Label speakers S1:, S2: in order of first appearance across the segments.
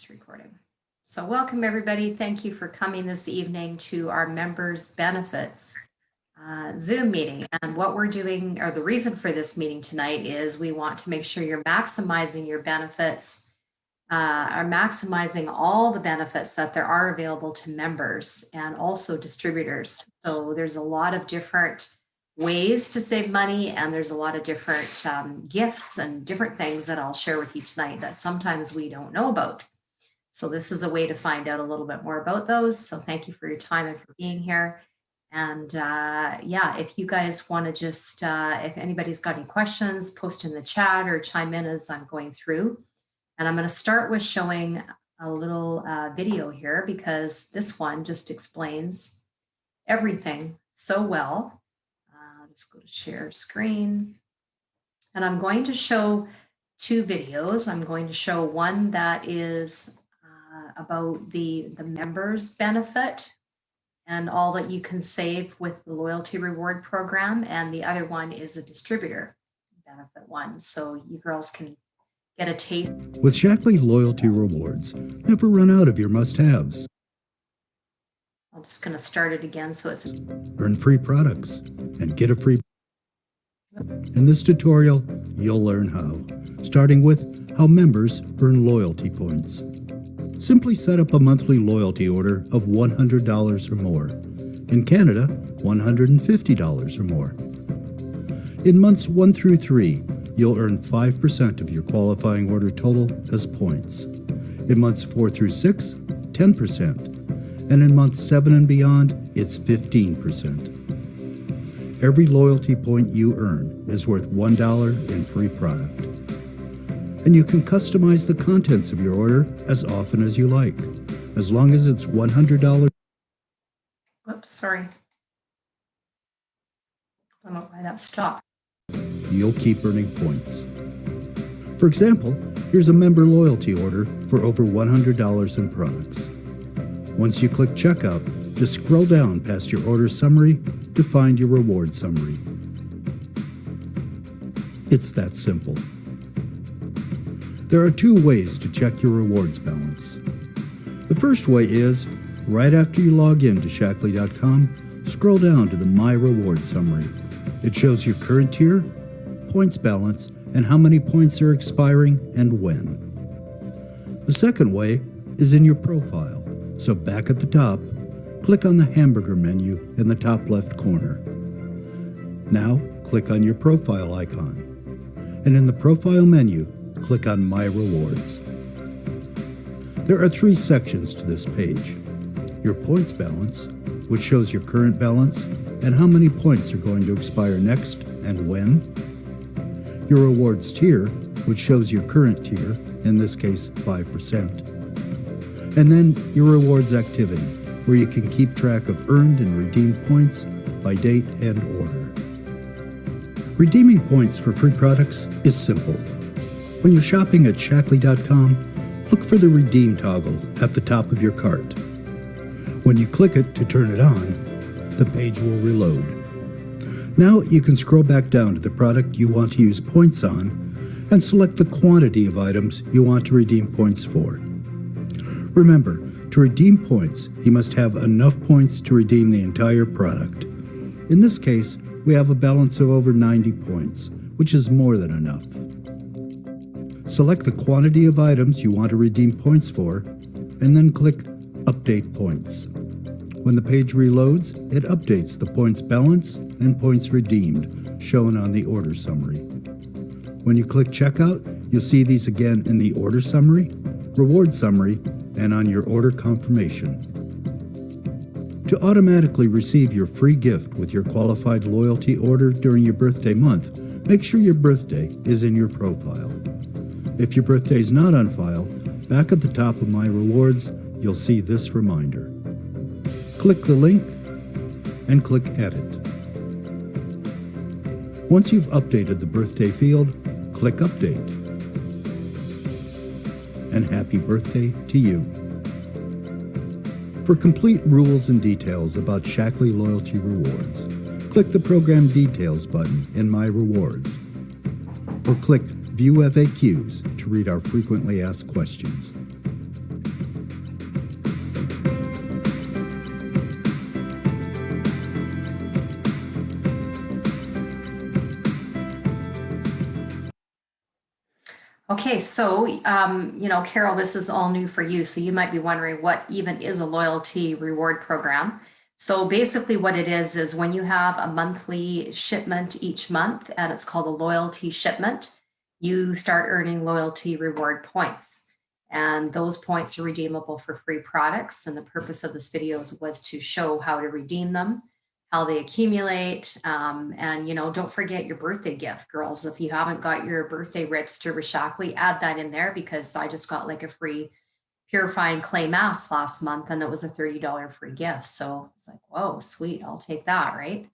S1: It's recording. So welcome everybody. Thank you for coming this evening to our members benefits Zoom meeting. And what we're doing, or the reason for this meeting tonight, is we want to make sure you're maximizing your benefits, are maximizing all the benefits that there are available to members and also distributors. So there's a lot of different ways to save money, and there's a lot of different gifts and different things that I'll share with you tonight that sometimes we don't know about. So this is a way to find out a little bit more about those. So thank you for your time and for being here. And yeah, if you guys want to just, if anybody's got any questions, post in the chat or chime in as I'm going through. And I'm going to start with showing a little video here, because this one just explains everything so well. Just go to share screen. And I'm going to show two videos. I'm going to show one that is about the members benefit and all that you can save with the loyalty reward program. And the other one is a distributor benefit one. So you girls can get a taste.
S2: With Shackley Loyalty Rewards, never run out of your must-haves.
S1: I'm just going to start it again so it's...
S2: Earn free products and get a free... In this tutorial, you'll learn how, starting with how members earn loyalty points. Simply set up a monthly loyalty order of $100 or more. In Canada, $150 or more. In months 1 through 3, you'll earn 5% of your qualifying order total as points. In months 4 through 6, 10%. And in months 7 and beyond, it's 15%. Every loyalty point you earn is worth $1 in free product. And you can customize the contents of your order as often as you like, as long as it's $100.
S1: Whoops, sorry. I don't know why that stopped.
S2: You'll keep earning points. For example, here's a member loyalty order for over $100 in products. Once you click checkout, just scroll down past your order summary to find your reward summary. It's that simple. There are two ways to check your rewards balance. The first way is, right after you log in to Shackley.com, scroll down to the My Reward Summary. It shows your current tier, points balance, and how many points are expiring and when. The second way is in your profile. So back at the top, click on the hamburger menu in the top left corner. Now, click on your profile icon. And in the profile menu, click on My Rewards. There are 3 sections to this page. Your points balance, which shows your current balance and how many points are going to expire next and when. Your rewards tier, which shows your current tier, in this case 5%. And then your rewards activity, where you can keep track of earned and redeemed points by date and order. Redeeming points for free products is simple. When you're shopping at Shackley.com, look for the Redeem toggle at the top of your cart. When you click it to turn it on, the page will reload. Now you can scroll back down to the product you want to use points on and select the quantity of items you want to redeem points for. Remember, to redeem points, you must have enough points to redeem the entire product. In this case, we have a balance of over 90 points, which is more than enough. Select the quantity of items you want to redeem points for, and then click Update Points. When the page reloads, it updates the points balance and points redeemed, shown on the order summary. When you click Checkout, you'll see these again in the order summary, reward summary, and on your order confirmation. To automatically receive your free gift with your qualified loyalty order during your birthday month, make sure your birthday is in your profile. If your birthday is not on file, back at the top of My Rewards, you'll see this reminder. Click the link and click Edit. Once you've updated the birthday field, click Update. And happy birthday to you. For complete rules and details about Shackley Loyalty Rewards, click the Program Details button in My Rewards, or click View FAQs to read our frequently asked questions.
S1: Okay, so, Carol, this is all new for you. So you might be wondering what even is a loyalty reward program. So basically what it is when you have a monthly shipment each month, and it's called a loyalty shipment, you start earning loyalty reward points. And those points are redeemable for free products. And the purpose of this video was to show how to redeem them, how they accumulate. And, don't forget your birthday gift, girls. If you haven't got your birthday registered with Shackley, add that in there, because I just got like a free purifying clay mask last month, and it was a $30 free gift. So it's like, whoa, sweet, I'll take that, right?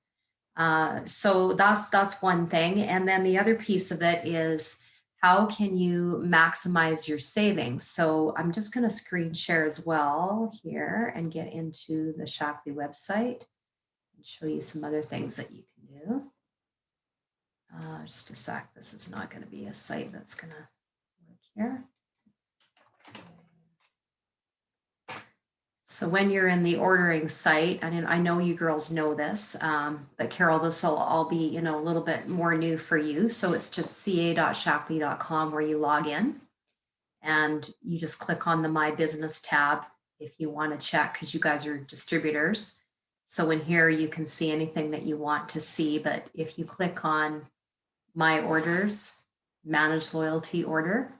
S1: So that's one thing. And then the other piece of it is, how can you maximize your savings? So I'm just going to screen share as well here and get into the Shackley website and show you some other things that you can do. Just a sec. This is not going to be a site that's going to work here. So when you're in the ordering site, and I know you girls know this, but Carol, this will all be, a little bit more new for you. So it's just ca.shackley.com where you log in, and you just click on the My Business tab if you want to check, because you guys are distributors. So in here, you can see anything that you want to see. But if you click on My Orders, Manage Loyalty Order,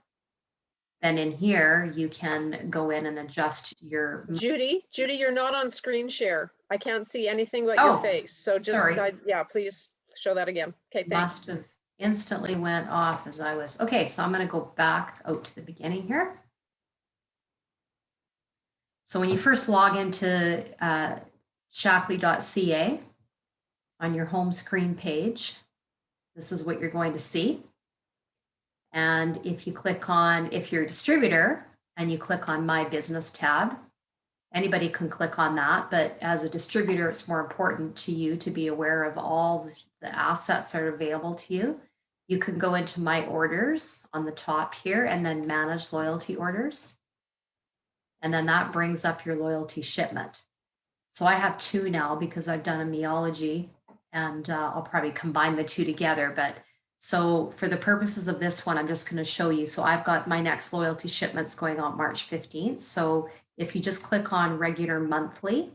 S1: then in here, you can go in and adjust your...
S3: Judy, you're not on screen share. I can't see anything but your face. So just,
S1: sorry.
S3: yeah, please show that again. Okay, thanks.
S1: Must have instantly went off as I was... Okay, so I'm going to go back out to the beginning here. So when you first log into shackley.ca on your home screen page, this is what you're going to see. And if you click on, if you're a distributor and you click on My Business tab, anybody can click on that. But as a distributor, it's more important to you to be aware of all the assets that are available to you. You can go into My Orders on the top here and then Manage Loyalty Orders. And then that brings up your loyalty shipment. So I have two now because I've done a Neology, and I'll probably combine the two together. But so for the purposes of this one, I'm just going to show you. So I've got my next loyalty shipments going on March 15th. So if you just click on regular monthly,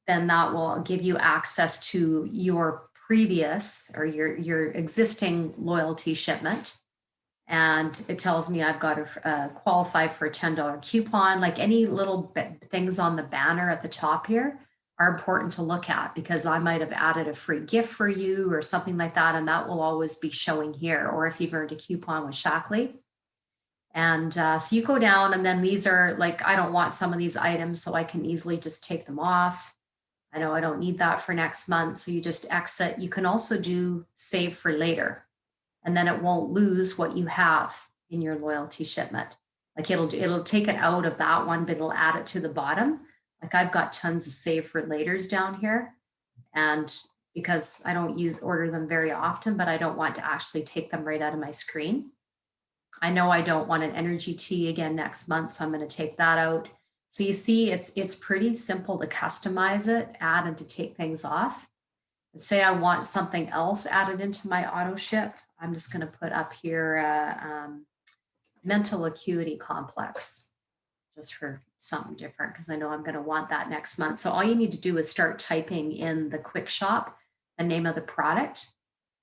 S1: then that will give you access to your previous or your existing loyalty shipment. And it tells me I've got to qualify for a $10 coupon. Like any little things on the banner at the top here are important to look at, because I might have added a free gift for you or something like that, and that will always be showing here. Or if you've earned a coupon with Shackley. And so you go down, and then these are like, I don't want some of these items, so I can easily just take them off. I know I don't need that for next month, so you just exit. You can also do save for later, and then it won't lose what you have in your loyalty shipment. Like it'll take it out of that one, but it'll add it to the bottom. Like I've got tons of save for laters down here, and because I don't order them very often, but I don't want to actually take them right out of my screen. I know I don't want an energy tea again next month, so I'm going to take that out. So you see, it's pretty simple to customize it, add and to take things off. Let's say I want something else added into my auto ship. I'm just going to put up here mental acuity complex, just for something different, because I know I'm going to want that next month. So all you need to do is start typing in the quick shop, the name of the product,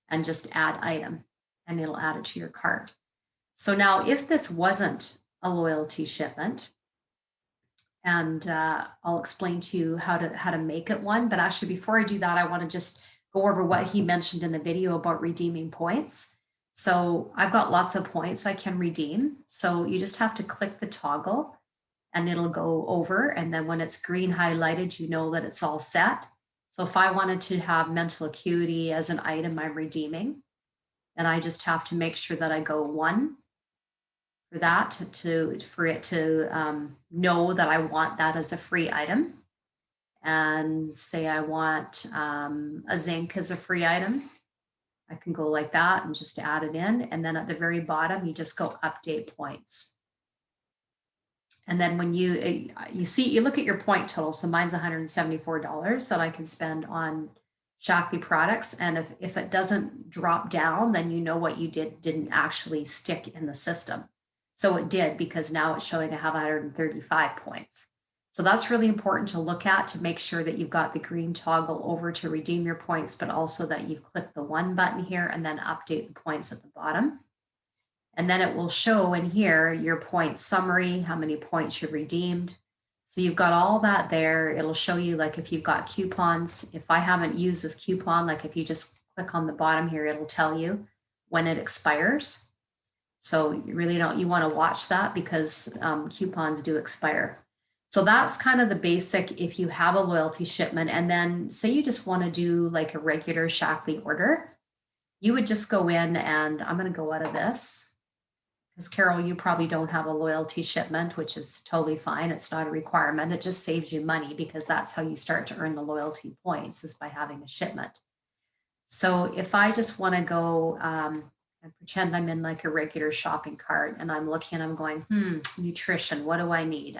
S1: and just add item, and it'll add it to your cart. So now if this wasn't a loyalty shipment, and I'll explain to you how to make it one. But actually, before I do that, I want to just go over what he mentioned in the video about redeeming points. So I've got lots of points I can redeem. So you just have to click the toggle, and it'll go over. And then when it's green highlighted, you know that it's all set. So if I wanted to have mental acuity as an item I'm redeeming, then I just have to make sure that I go 1 for that for it to know that I want that as a free item. And say I want a zinc as a free item. I can go like that and just add it in. And then at the very bottom, you just go update points. And then when you look at your point total, so mine's $174 that I can spend on Shaklee products. And if it doesn't drop down, then you know what you didn't actually stick in the system. So it did, because now it's showing I have 135 points. So that's really important to look at, to make sure that you've got the green toggle over to redeem your points, but also that you've clicked the 1 button here and then update the points at the bottom. And then it will show in here your point summary, how many points you've redeemed. So you've got all that there. It'll show you, like, if you've got coupons. If I haven't used this coupon, like if you just click on the bottom here, it'll tell you when it expires. So you really you want to watch that, because coupons do expire. So that's kind of the basic if you have a loyalty shipment. And then say you just want to do like a regular Shaklee order, you would just go in, and I'm going to go out of this, because Carol, you probably don't have a loyalty shipment, which is totally fine. It's not a requirement. It just saves you money, because that's how you start to earn the loyalty points, is by having a shipment. So if I just want to go and pretend I'm in like a regular shopping cart, and I'm looking, I'm going, nutrition, what do I need?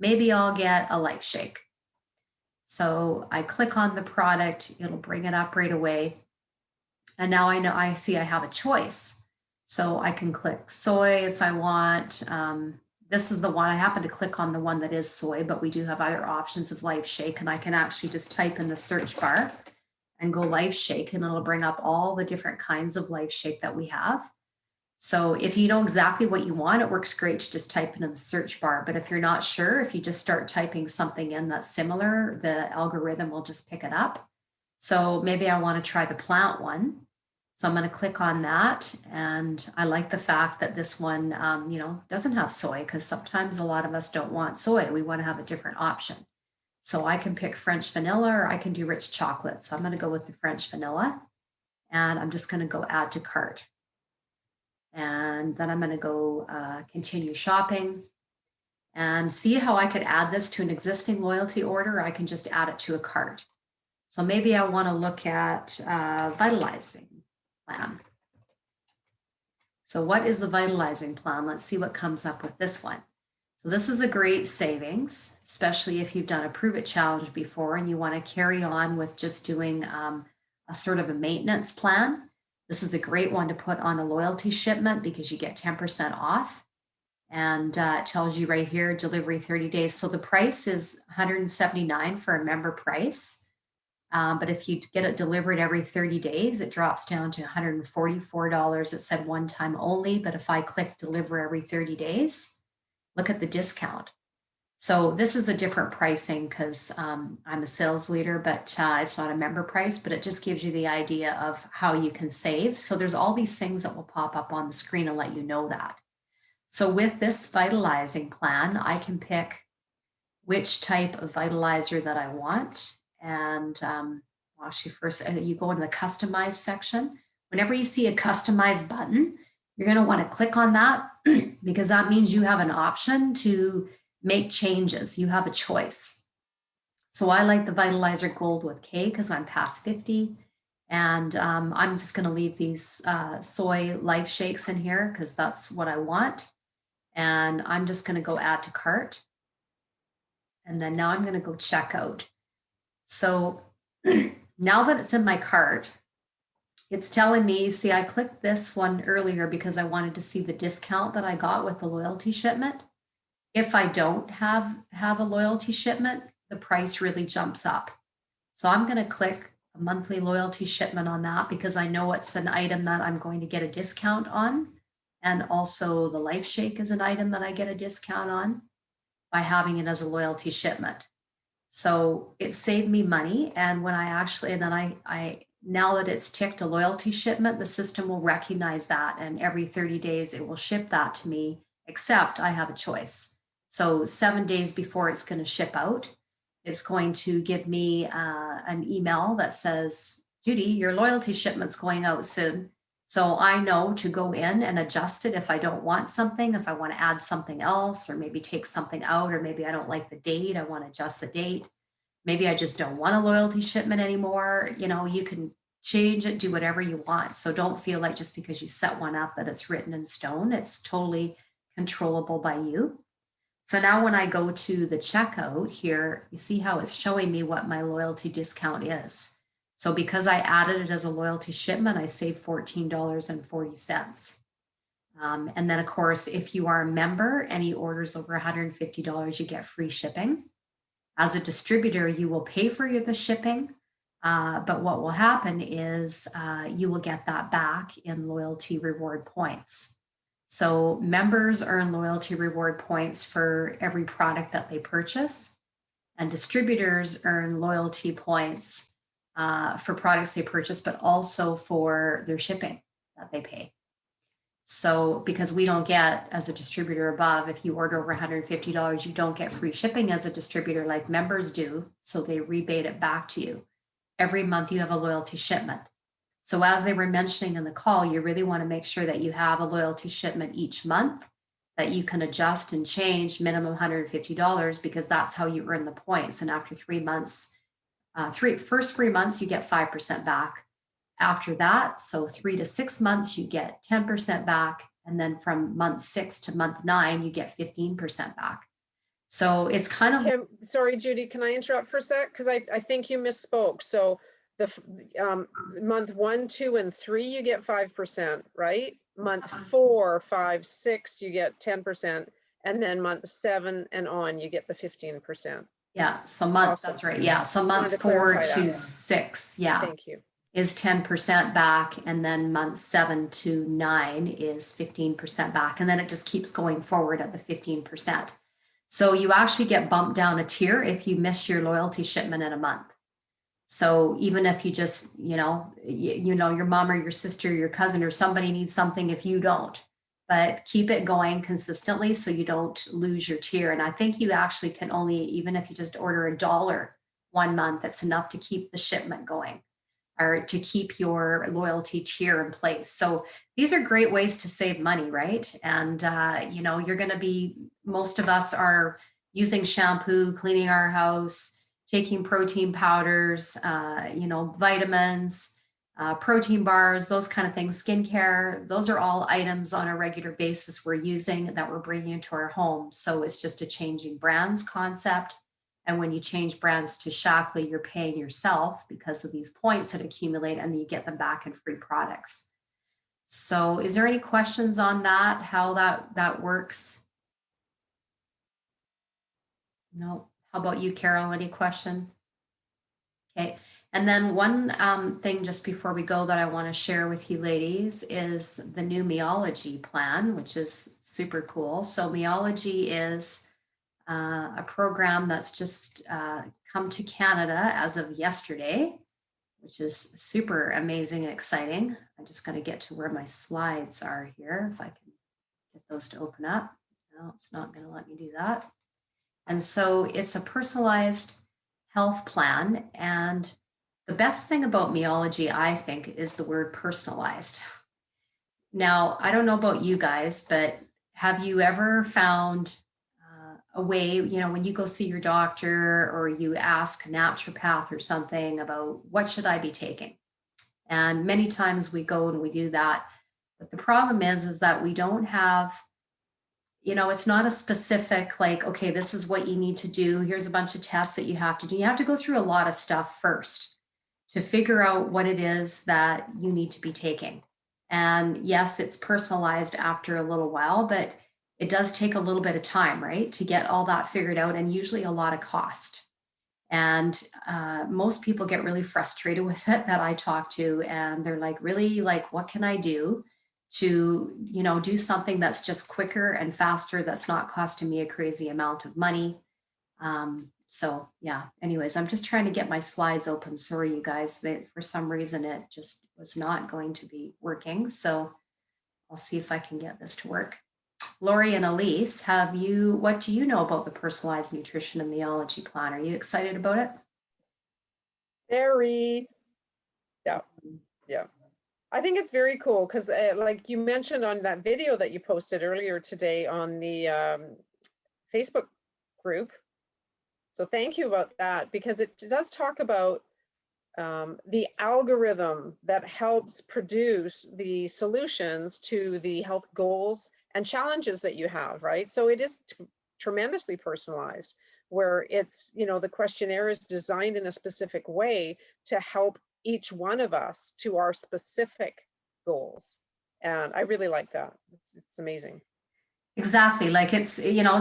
S1: Maybe I'll get a Life Shake. So I click on the product, it'll bring it up right away. And now I see I have a choice. So I can click soy if I want. This is the one, I happen to click on the one that is soy, but we do have other options of Life Shake. And I can actually just type in the search bar and go Life Shake, and it'll bring up all the different kinds of Life Shake that we have. So if you know exactly what you want, it works great to just type it in the search bar. But if you're not sure, if you just start typing something in that's similar, the algorithm will just pick it up. So maybe I want to try the plant one. So I'm going to click on that. And I like the fact that this one, doesn't have soy, because sometimes a lot of us don't want soy. We want to have a different option. So I can pick French vanilla, or I can do rich chocolate. So I'm going to go with the French vanilla, and I'm just going to go add to cart. And then I'm going to go continue shopping, and see how I could add this to an existing loyalty order. I can just add it to a cart. So maybe I want to look at Vitalizing Plan. So what is the Vitalizing Plan? Let's see what comes up with this one. So this is a great savings, especially if you've done a Prove It challenge before and you want to carry on with just doing a sort of a maintenance plan. This is a great one to put on a loyalty shipment, because you get 10% off. And it tells you right here, delivery 30 days. So the price is $179 for a member price. But if you get it delivered every 30 days, it drops down to $144. It said one time only, but if I click deliver every 30 days, look at the discount. So this is a different pricing, because I'm a sales leader, but it's not a member price, but it just gives you the idea of how you can save. So there's all these things that will pop up on the screen and let you know that. So with this Vitalizing Plan, I can pick which type of vitalizer that I want. And actually first, you go into the customize section. Whenever you see a customize button, you're going to want to click on that, because that means you have an option to make changes. You have a choice. So I like the Vitalizer Gold with K, because I'm past 50. And I'm just going to leave these soy Life Shakes in here, because that's what I want. And I'm just going to go add to cart. And then now I'm going to go check out. So now that it's in my cart, it's telling me, see, I clicked this one earlier because I wanted to see the discount that I got with the loyalty shipment. If I don't have a loyalty shipment, the price really jumps up. So I'm going to click a monthly loyalty shipment on that, because I know it's an item that I'm going to get a discount on. And also the Life Shake is an item that I get a discount on by having it as a loyalty shipment. So it saved me money. And when I now that it's ticked a loyalty shipment, the system will recognize that. And every 30 days, it will ship that to me, except I have a choice. So 7 days before it's going to ship out, it's going to give me an email that says, Judy, your loyalty shipment's going out soon. So I know to go in and adjust it if I don't want something, if I want to add something else, or maybe take something out, or maybe I don't like the date, I want to adjust the date. Maybe I just don't want a loyalty shipment anymore. You can change it, do whatever you want. So don't feel like just because you set one up that it's written in stone. It's totally controllable by you. So now when I go to the checkout here, you see how it's showing me what my loyalty discount is. So because I added it as a loyalty shipment, I saved $14.40. And then of course, if you are a member, any orders over $150, you get free shipping. As a distributor, you will pay for the shipping, but what will happen is you will get that back in loyalty reward points. So members earn loyalty reward points for every product that they purchase, and distributors earn loyalty points for products they purchase, but also for their shipping that they pay. So because we don't get, as a distributor above, if you order over $150, you don't get free shipping as a distributor like members do. So they rebate it back to you. Every month you have a loyalty shipment. So as they were mentioning in the call, you really want to make sure that you have a loyalty shipment each month that you can adjust and change, minimum $150, because that's how you earn the points. And after 3 months, first 3 months, you get 5% back. After that, so 3 to 6 months, you get 10% back. And then from month 6 to month 9, you get 15% back. So it's kind of.
S3: Sorry, Judy, can I interrupt for a sec? Because I think you misspoke. So the month 1, 2, and 3, you get 5%, right? Month 4, 5, 6, you get 10%. And then month 7 and on, you get the 15%.
S1: Yeah, so month,
S3: Awesome.
S1: that's right. Yeah, so month 4 to 6, yeah.
S3: Thank you.
S1: Is 10% back, and then month 7 to 9 is 15% back, and then it just keeps going forward at the 15%. So you actually get bumped down a tier if you miss your loyalty shipment in a month. So even if you just, your mom or your sister, your cousin, or somebody needs something, if you don't, but keep it going consistently so you don't lose your tier. And I think you actually can only, even if you just order $1 1 month, it's enough to keep the shipment going, or to keep your loyalty tier in place. So these are great ways to save money, right? And, you're going to be, most of us are using shampoo, cleaning our house, taking protein powders, vitamins, protein bars, those kind of things, skincare. Those are all items on a regular basis we're using that we're bringing into our home. So it's just a changing brands concept. And when you change brands to Shaklee, you're paying yourself because of these points that accumulate, and you get them back in free products. So is there any questions on that, how that works? No. How about you, Carol? Any question? Okay. And then one thing just before we go that I want to share with you ladies is the new Neology plan, which is super cool. So Neology is a program that's just come to Canada as of yesterday, which is super amazing and exciting. I'm just going to get to where my slides are here, if I can get those to open up. No, it's not going to let me do that. And so it's a personalized health plan. And the best thing about Neology, I think, is the word personalized. Now, I don't know about you guys, but have you ever found a way, when you go see your doctor or you ask a naturopath or something about what should I be taking? And many times we go and we do that. But the problem is that we don't have, it's not a specific, like, okay, this is what you need to do. Here's a bunch of tests that you have to do. You have to go through a lot of stuff first to figure out what it is that you need to be taking. And yes, it's personalized after a little while, but it does take a little bit of time, right, to get all that figured out, and usually a lot of cost. And most people get really frustrated with it that I talk to, and they're like, really, like, what can I do to, do something that's just quicker and faster, that's not costing me a crazy amount of money. So yeah, anyways, I'm just trying to get my slides open. Sorry, you guys, for some reason, it just was not going to be working. So I'll see if I can get this to work. Lori and Elise, what do you know about the personalized nutrition and Neology plan? Are you excited about it?
S3: Very. Yeah. I think it's very cool because like you mentioned on that video that you posted earlier today on the Facebook group. So thank you about that, because it does talk about the algorithm that helps produce the solutions to the health goals and challenges that you have, right? So it is tremendously personalized, where it's, the questionnaire is designed in a specific way to help each one of us to our specific goals. And I really like that. It's amazing.
S1: Exactly. Like it's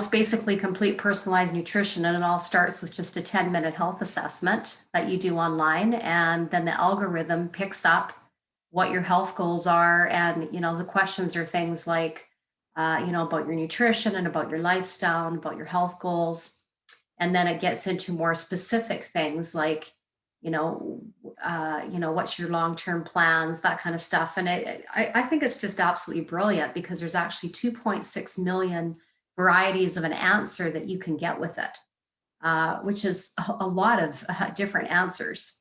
S1: basically complete personalized nutrition, and it all starts with just a 10-minute health assessment that you do online. And then the algorithm picks up what your health goals are. And, the questions are things like, about your nutrition and about your lifestyle and about your health goals. And then it gets into more specific things like, what's your long-term plans, that kind of stuff. And I think it's just absolutely brilliant because there's actually 2.6 million varieties of an answer that you can get with it, which is a lot of different answers.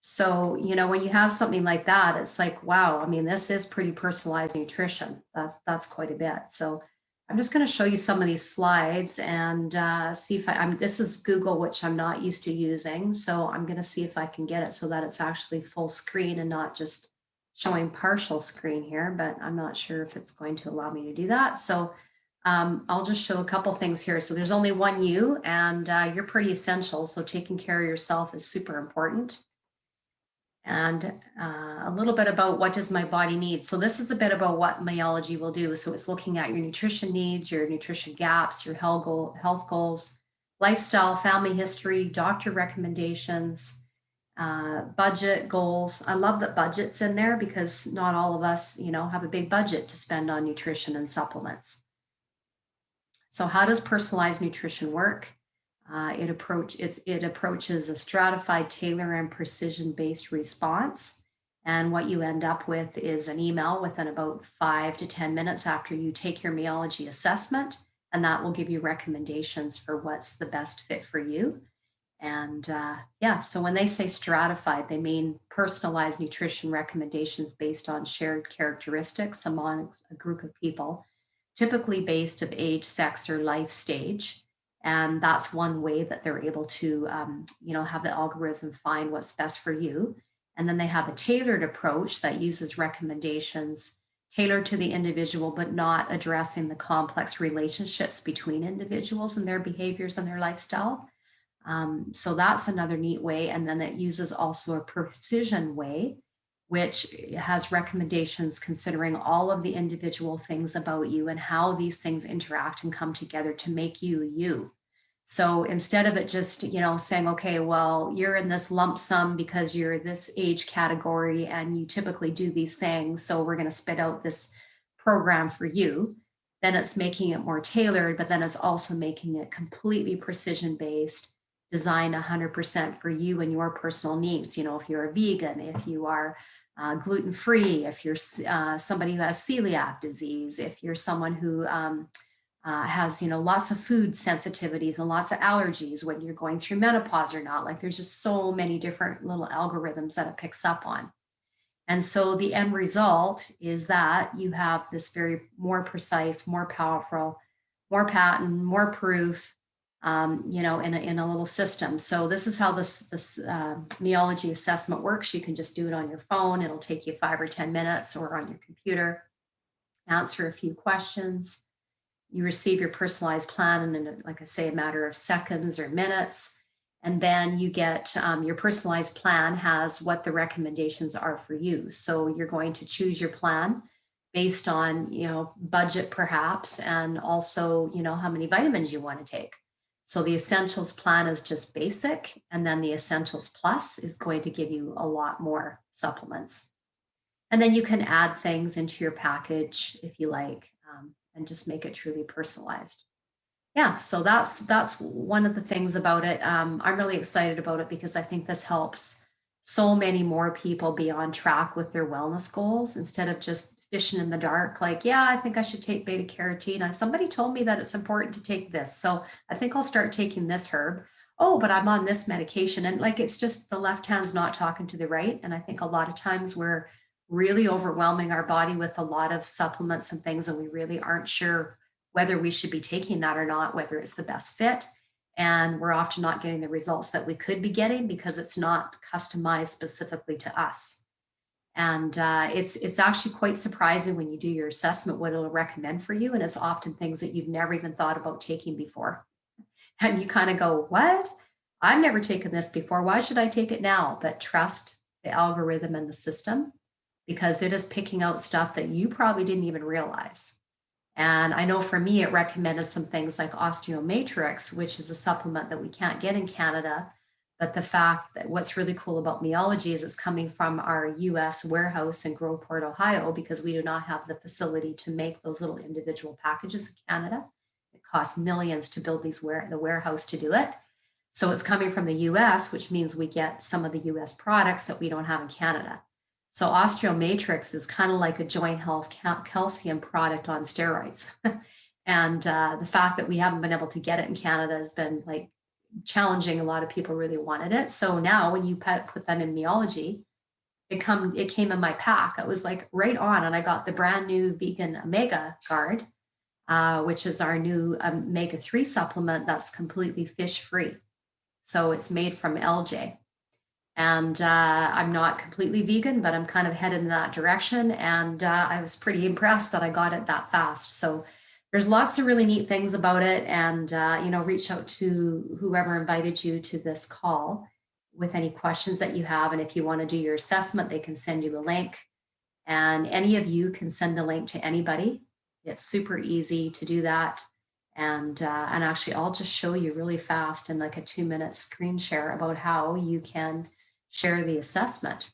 S1: So, when you have something like that, it's like, wow, I mean, this is pretty personalized nutrition. That's quite a bit. So I'm just going to show you some of these slides and see if this is Google, which I'm not used to using. So I'm going to see if I can get it so that it's actually full screen and not just showing partial screen here, but I'm not sure if it's going to allow me to do that. So I'll just show a couple things here. So there's only one you, and you're pretty essential. So taking care of yourself is super important. And a little bit about what does my body need. So this is a bit about what Neology will do. So it's looking at your nutrition needs, your nutrition gaps, your health goals, lifestyle, family history, doctor recommendations, budget goals. I love that budget's in there because not all of us, have a big budget to spend on nutrition and supplements. So how does personalized nutrition work? It approaches a stratified, tailor, and precision-based response. And what you end up with is an email within about 5 to 10 minutes after you take your Neology assessment, and that will give you recommendations for what's the best fit for you. And so when they say stratified, they mean personalized nutrition recommendations based on shared characteristics among a group of people, typically based of age, sex, or life stage. And that's one way that they're able to, have the algorithm find what's best for you. And then they have a tailored approach that uses recommendations tailored to the individual, but not addressing the complex relationships between individuals and their behaviors and their lifestyle. So that's another neat way. And then it uses also a precision way, which has recommendations considering all of the individual things about you and how these things interact and come together to make you you. So instead of it just, saying, okay, well, you're in this lump sum because you're this age category and you typically do these things, so we're going to spit out this program for you, then it's making it more tailored, but then it's also making it completely precision based, designed 100% for you and your personal needs. If you're a vegan, if you are gluten-free, if you're somebody who has celiac disease, if you're someone who has, lots of food sensitivities and lots of allergies, when you're going through menopause or not. Like there's just so many different little algorithms that it picks up on. And so the end result is that you have this very more precise, more powerful, more patent, more proof, in a little system. So this is how this Neology assessment works. You can just do it on your phone. It'll take you 5 or 10 minutes, or on your computer, answer a few questions. You receive your personalized plan in, like I say, a matter of seconds or minutes. And then you get your personalized plan has what the recommendations are for you. So you're going to choose your plan based on, budget perhaps, and also, how many vitamins you want to take. So the Essentials plan is just basic, and then the Essentials Plus is going to give you a lot more supplements. And then you can add things into your package if you like, and just make it truly personalized. Yeah, so that's one of the things about it. I'm really excited about it because I think this helps so many more people be on track with their wellness goals instead of just fishing in the dark. Like, yeah, I think I should take beta carotene. And somebody told me that it's important to take this, so I think I'll start taking this herb. Oh, but I'm on this medication. And like, it's just the left hand's not talking to the right. And I think a lot of times we're really overwhelming our body with a lot of supplements and things, and we really aren't sure whether we should be taking that or not, whether it's the best fit. And we're often not getting the results that we could be getting because it's not customized specifically to us. And it's actually quite surprising when you do your assessment what it'll recommend for you. And it's often things that you've never even thought about taking before. And you kind of go, what? I've never taken this before. Why should I take it now? But trust the algorithm and the system, because it is picking out stuff that you probably didn't even realize. And I know for me, it recommended some things like Osteomatrix, which is a supplement that we can't get in Canada. But the fact that what's really cool about Neology is it's coming from our US warehouse in Groveport, Ohio, because we do not have the facility to make those little individual packages in Canada. It costs millions to build the warehouse to do it. So it's coming from the US, which means we get some of the US products that we don't have in Canada. So Osteomatrix is kind of like a joint health calcium product on steroids. And the fact that we haven't been able to get it in Canada has been like challenging. A lot of people really wanted it. So now when you put that in Neology, it came in my pack. It was like right on. And I got the brand new vegan omega guard, which is our new omega-3 supplement that's completely fish free. So it's made from algae. And I'm not completely vegan, but I'm kind of headed in that direction. And I was pretty impressed that I got it that fast. So there's lots of really neat things about it. And, reach out to whoever invited you to this call with any questions that you have. And if you want to do your assessment, they can send you a link. And any of you can send a link to anybody. It's super easy to do that. And actually, I'll just show you really fast in like a 2-minute screen share about how you can share the assessment.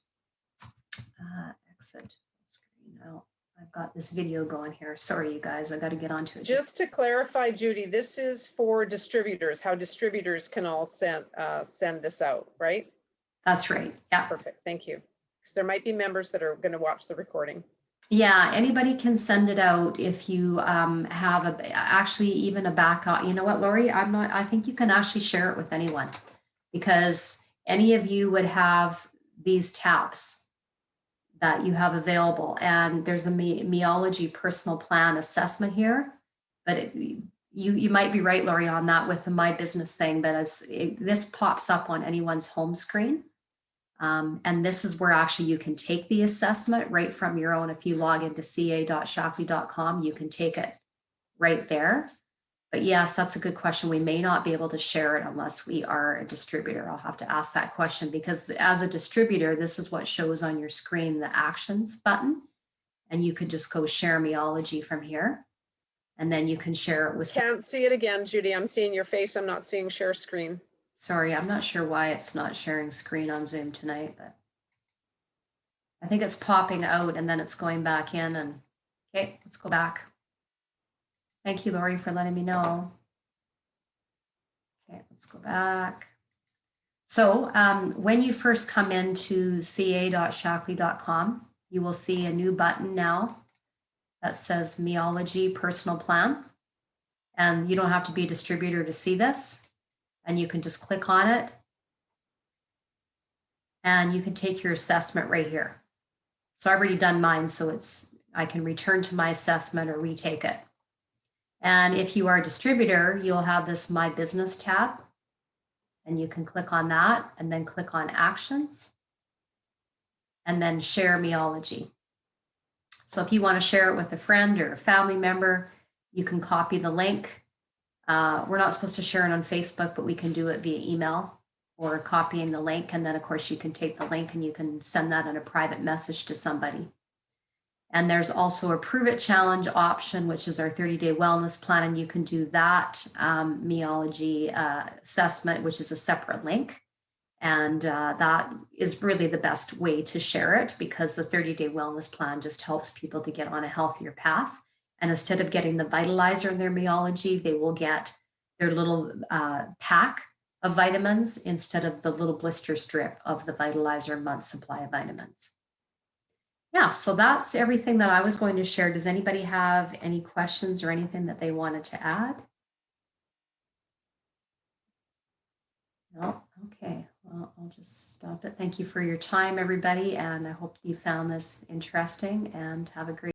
S1: Exit screen. Oh, I've got this video going here. Sorry, you guys, I got to get onto it.
S3: Just to clarify, Judy, this is for distributors, how distributors can all send this out, right?
S1: That's right. Yeah.
S3: Perfect. Thank you. Because there might be members that are going to watch the recording.
S1: Yeah, anybody can send it out if you have actually even a backup. You know what, Lori? I think you can actually share it with anyone, because any of you would have these tabs that you have available. And there's a Neology personal plan assessment here, but you might be right, Lori, on that with the My Business thing, but this pops up on anyone's home screen. And this is where actually you can take the assessment right from your own. If you log into ca.shackley.com, you can take it right there. But yes, that's a good question. We may not be able to share it unless we are a distributor. I'll have to ask that question, because as a distributor, this is what shows on your screen, the actions button. And you could just go share Neology from here. And then you can share it with.
S3: Can't see it again, Judy. I'm seeing your face. I'm not seeing share screen.
S1: Sorry, I'm not sure why it's not sharing screen on Zoom tonight, but I think it's popping out and then it's going back in. And okay, let's go back. Thank you, Lori, for letting me know. Okay, let's go back. So when you first come into ca.shackley.com, you will see a new button now that says Neology Personal Plan. And you don't have to be a distributor to see this. And you can just click on it. And you can take your assessment right here. So I've already done mine, so I can return to my assessment or retake it. And if you are a distributor, you'll have this My Business tab, and you can click on that and then click on Actions and then Share Neology. So if you want to share it with a friend or a family member, you can copy the link. We're not supposed to share it on Facebook, but we can do it via email or copying the link. And then of course you can take the link and you can send that in a private message to somebody. And there's also a Prove It Challenge option, which is our 30-day wellness plan. And you can do that Neology assessment, which is a separate link. And that is really the best way to share it, because the 30-day wellness plan just helps people to get on a healthier path. And instead of getting the vitalizer in their Neology, they will get their little pack of vitamins instead of the little blister strip of the vitalizer month supply of vitamins. Yeah, so that's everything that I was going to share. Does anybody have any questions or anything that they wanted to add? No? Okay, well, I'll just stop it. Thank you for your time, everybody. And I hope you found this interesting, and have a great